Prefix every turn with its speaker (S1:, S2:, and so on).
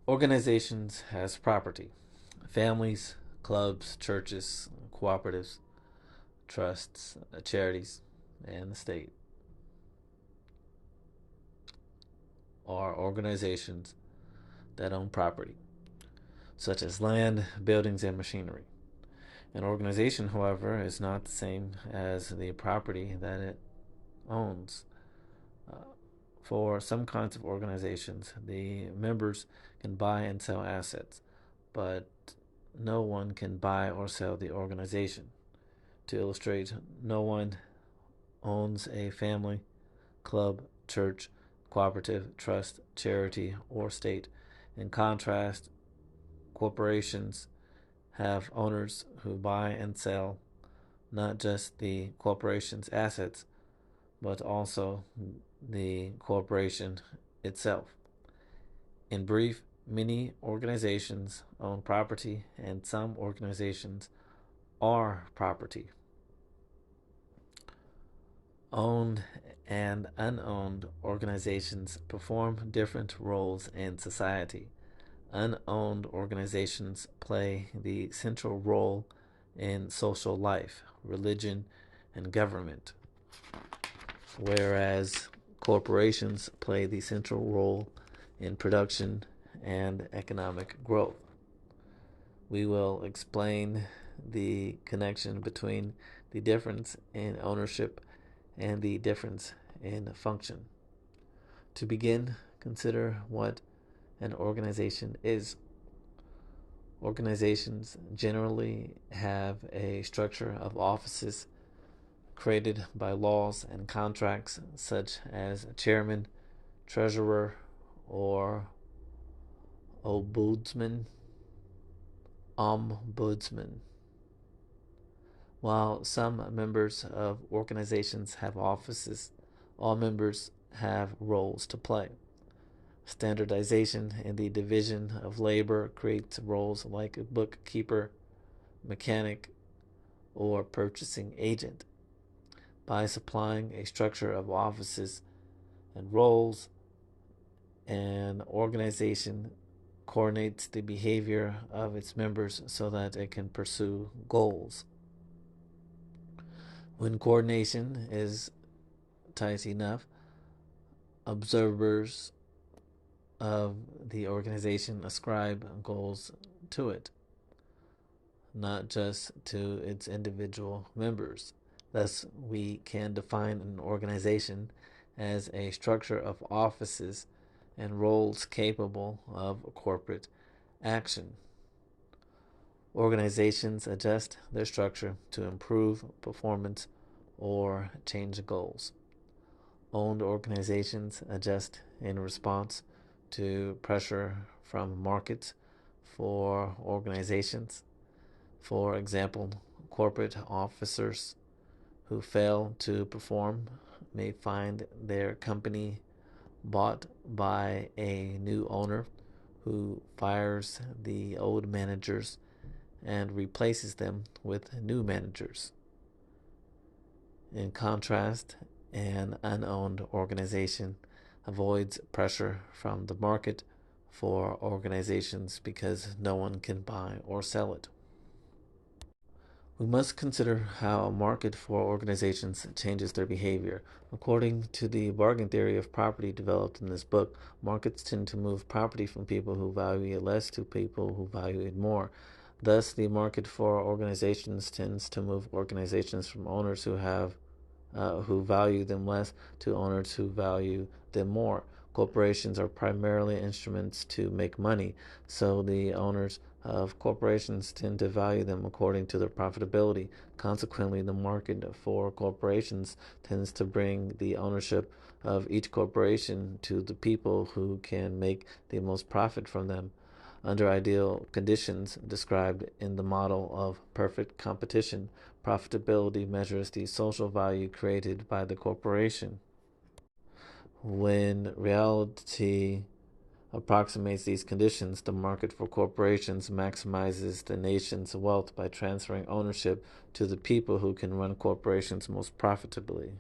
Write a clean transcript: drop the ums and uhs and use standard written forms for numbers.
S1: Organizations as property. Families, clubs, churches, cooperatives, trusts, charities, and the state are organizations that own property, such as land, buildings, and machinery. An organization, however, is not the same as the property that it owns. Uh, for some kinds of organizations, the members can buy and sell assets, but no one can buy or sell the organization. To illustrate, no one owns a family, club, church, cooperative, trust, charity, or state. In contrast, corporations have owners who buy and sell not just the corporation's assets, but also the corporation itself. In brief, many organizations own property, and some organizations are property. Owned and unowned organizations perform different roles in society. Unowned organizations play the central role in social life, religion, and government, whereas corporations play the central role in production and economic growth. We will explain the connection between the difference in ownership and the difference in function. To begin, consider what an organization is. Organizations generally have a structure of offices created by laws and contracts, such as a chairman, treasurer, or ombudsman. While some members of organizations have offices, all members have roles to play. Standardization in the division of labor creates roles like a bookkeeper, mechanic, or purchasing agent. By supplying a structure of offices and roles, an organization coordinates the behavior of its members so that it can pursue goals. When coordination is tight enough, observers of the organization ascribe goals to it, not just to its individual members. Thus, we can define an organization as a structure of offices and roles capable of corporate action. Organizations adjust their structure to improve performance or change goals. Owned organizations adjust in response to pressure from markets for organizations. For example, corporate officers who fail to perform may find their company bought by a new owner who fires the old managers and replaces them with new managers. In contrast, an unowned organization avoids pressure from the market for organizations because no one can buy or sell it. We must consider how a market for organizations changes their behavior. According to the bargain theory of property developed in this book, markets tend to move property from people who value it less to people who value it more. Thus, the market for organizations tends to move organizations from owners who value them less to owners who value them more. Corporations are primarily instruments to make money, so the owners of corporations tend to value them according to their profitability. Consequently, the market for corporations tends to bring the ownership of each corporation to the people who can make the most profit from them. Under ideal conditions described in the model of perfect competition, profitability measures the social value created by the corporation. When reality approximates these conditions, the market for corporations maximizes the nation's wealth by transferring ownership to the people who can run corporations most profitably.